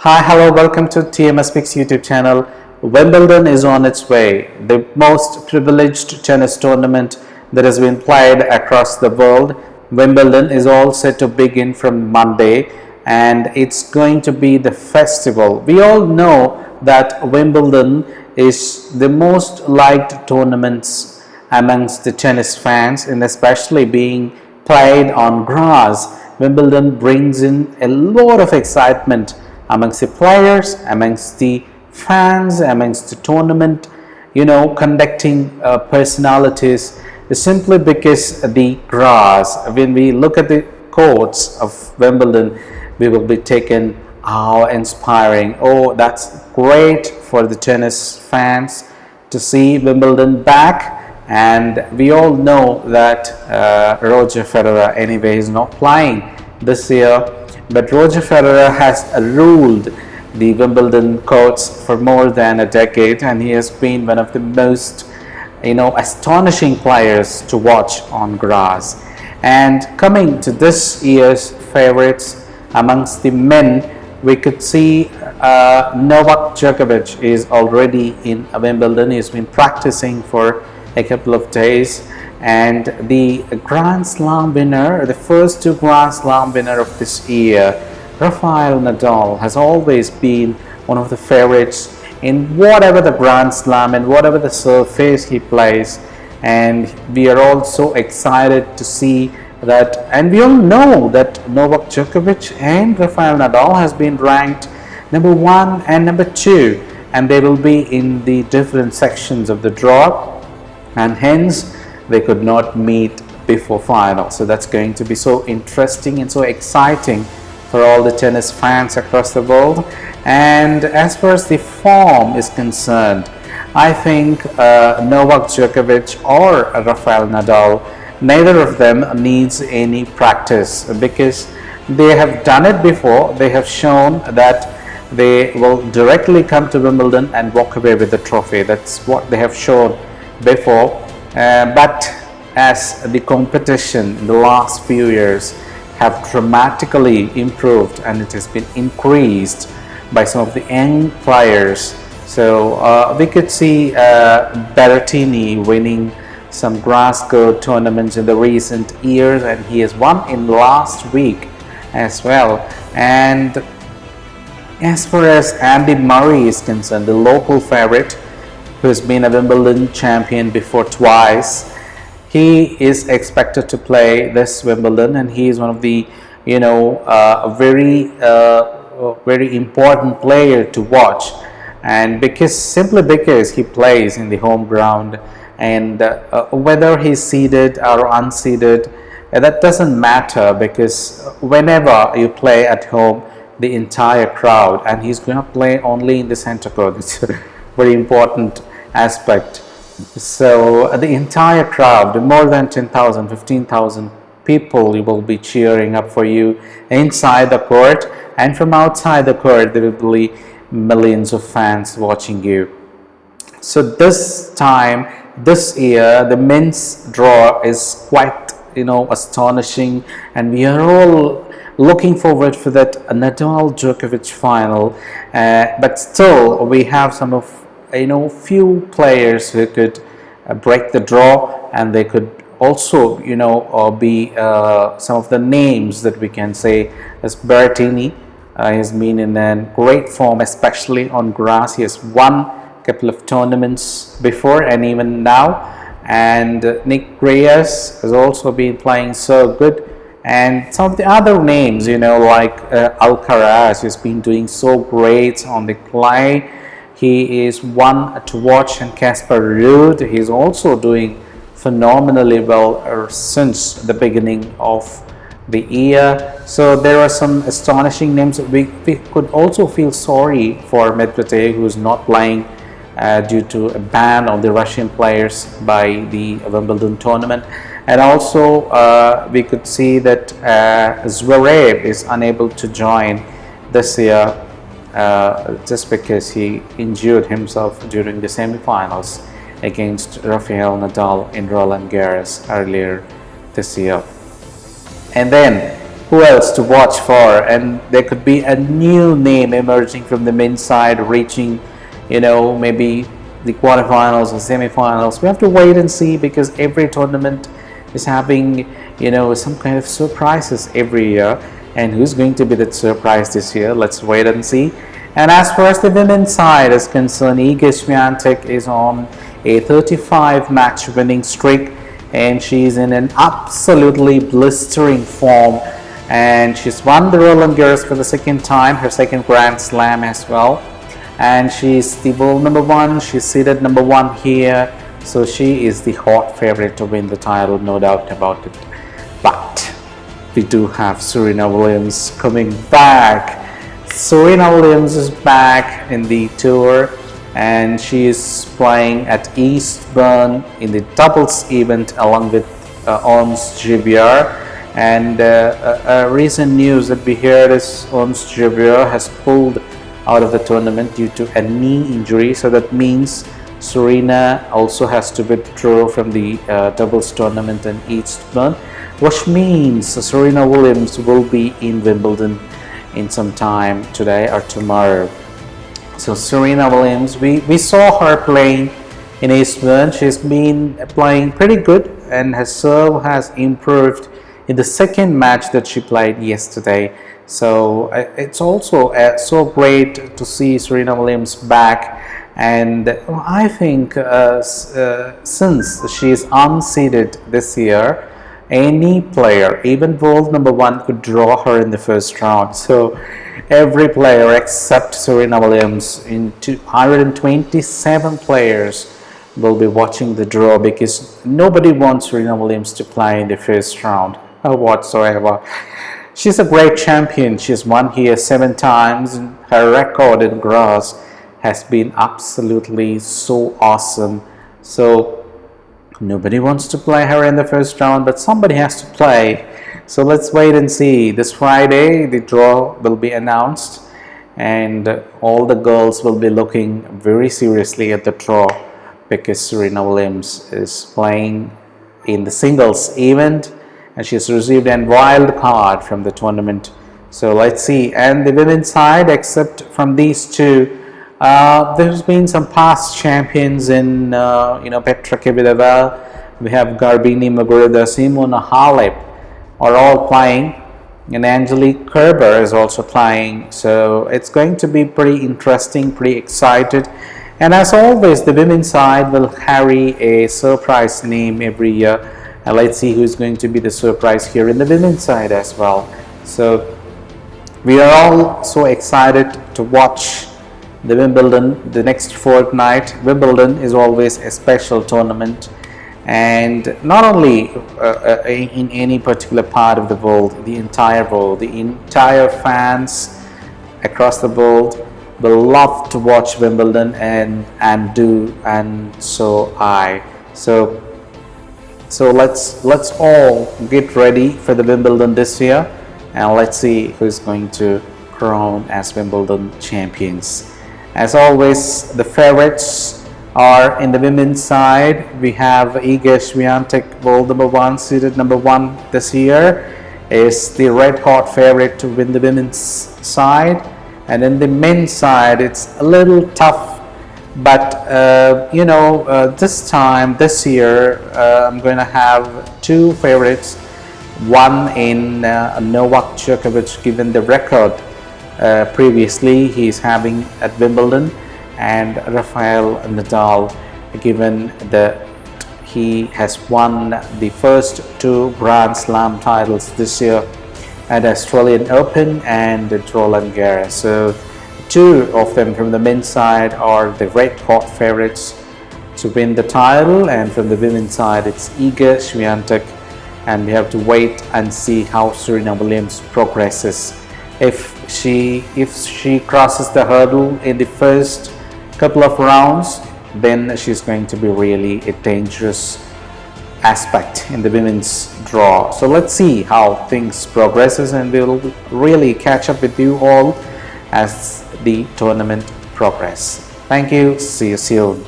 Hi, hello, welcome to TMS Picks YouTube channel. Wimbledon is on its way, the most privileged tennis tournament that has been played across the world. Wimbledon is all set to begin from Monday, and it's going to be the festival. We all know that Wimbledon is the most liked tournaments amongst the tennis fans, and especially being played on grass. Wimbledon brings in a lot of excitement amongst the players, amongst the fans, amongst the tournament, conducting personalities, simply because the grass. When we look at the courts of Wimbledon, we will be taken awe-inspiring. Oh, that's great for the tennis fans to see Wimbledon back. And we all know that Roger Federer anyway is not playing this year, but Roger Federer has ruled the Wimbledon courts for more than a decade, and he has been one of the most astonishing players to watch on grass. And coming to this year's favorites amongst the men, we could see Novak Djokovic is already in Wimbledon. He's been practicing for a couple of days, and the Grand Slam winner, the first two Grand Slam winner of this year, Rafael Nadal, has always been one of the favorites in whatever the Grand Slam and whatever the surface he plays. And we are all so excited to see that, and we all know that Novak Djokovic and Rafael Nadal has been ranked number 1 and number 2, and they will be in the different sections of the draw, and hence they could not meet before final. So that's going to be so interesting and so exciting for all the tennis fans across the world. And as far as the form is concerned, I think Novak Djokovic or Rafael Nadal, neither of them needs any practice, because they have done it before. They have shown that they will directly come to Wimbledon and walk away with the trophy. That's what they have shown before. But as the competition in the last few years have dramatically improved, and it has been increased by some of the young players, so we could see Berrettini winning some grass court tournaments in the recent years, and he has won in last week as well. And as far as Andy Murray is concerned, the local favorite, who has been a Wimbledon champion before twice, he is expected to play this Wimbledon, and he is one of the very important player to watch. And simply because he plays in the home ground, and whether he's seeded or unseeded, that doesn't matter, because whenever you play at home, the entire crowd, and he's going to play only in the center court. It's a very important aspect. So the entire crowd, more than 10,000, 15,000 people, will be cheering up for you inside the court, and from outside the court there will be millions of fans watching you. So this year, the men's draw is quite astonishing, and we are all looking forward for that Nadal Djokovic final. But still, we have some of few players who could break the draw, and they could also be some of the names that we can say, as Berrettini. He has been in a great form, especially on grass. He has won a couple of tournaments before and even now. And Nick Reyes has also been playing so good. And some of the other names, like Alcaraz, has been doing so great on the clay. He is one to watch, and Casper Ruud, he is also doing phenomenally well since the beginning of the year. So there are some astonishing names. We could also feel sorry for Medvedev, who is not playing due to a ban of the Russian players by the Wimbledon tournament. And also we could see that Zverev is unable to join this year, just because he injured himself during the semi-finals against Rafael Nadal in Roland Garros earlier this year. And then who else to watch for, and there could be a new name emerging from the men's side, reaching, maybe the quarterfinals or semifinals. We have to wait and see, because every tournament is having, some kind of surprises every year. And who's going to be that surprise this year? Let's wait and see. And as far as the women's side is concerned, Iga Swiatek is on a 35 match winning streak, and she's in an absolutely blistering form. And she's won the Roland Garros for the second time, her second Grand Slam as well. And she's the world number one. She's seated number one here. So she is the hot favorite to win the title, no doubt about it. But we do have Serena Williams coming back. Serena Williams is back in the tour, and she is playing at Eastbourne in the doubles event along with Ons Jabeur. And recent news that we heard is Ons Jabeur has pulled out of the tournament due to a knee injury. So that means Serena also has to withdraw from the doubles tournament in Eastbourne, which means Serena Williams will be in Wimbledon in some time today or tomorrow. So Serena Williams, we saw her playing in Eastbourne. She's been playing pretty good, and her serve has improved in the second match that she played yesterday. So it's also so great to see Serena Williams back. And I think since she is unseeded this year, any player, even world number one, could draw her in the first round. So every player except Serena Williams, in 227 players, will be watching the draw, because nobody wants Serena Williams to play in the first round whatsoever. She's a great champion. She's won here 7 times, and her record in grass has been absolutely so awesome. So nobody wants to play her in the first round, but somebody has to play. So let's wait and see. This Friday the draw will be announced, and all the girls will be looking very seriously at the draw, because Serena Williams is playing in the singles event, and she's received a wild card from the tournament. So let's see. And the women's side, except from these two, there's been some past champions in Petra Kvitova, we have Garbine Muguruza, Simona Halep are all playing, and Angelique Kerber is also playing. So it's going to be pretty interesting, pretty excited. And as always, the women's side will carry a surprise name every year. And let's see who's going to be the surprise here in the women's side as well. So we are all so excited to watch the Wimbledon, the next fortnight. Wimbledon is always a special tournament, and not only in any particular part of the world, the entire fans across the world will love to watch Wimbledon, and so I. So let's all get ready for the Wimbledon this year, and let's see who's going to crown as Wimbledon champions. As always, the favorites are in the women's side. We have Iga Swiatek, world number one, seeded number one this year, is the red hot favorite to win the women's side. And in the men's side, it's a little tough. But this year, I'm going to have two favorites. One in Novak Djokovic, given the record previously he's having at Wimbledon, and Rafael Nadal, given that he has won the first 2 Grand Slam titles this year at Australian Open and at Roland Garros. So 2 of them from the men's side are the red hot favorites to win the title, and from the women's side it's Iga Swiatek, and we have to wait and see how Serena Williams progresses. If she crosses the hurdle in the first couple of rounds, then she's going to be really a dangerous aspect in the women's draw. So let's see how things progresses, and we'll really catch up with you all as the tournament progress. Thank you. See you soon.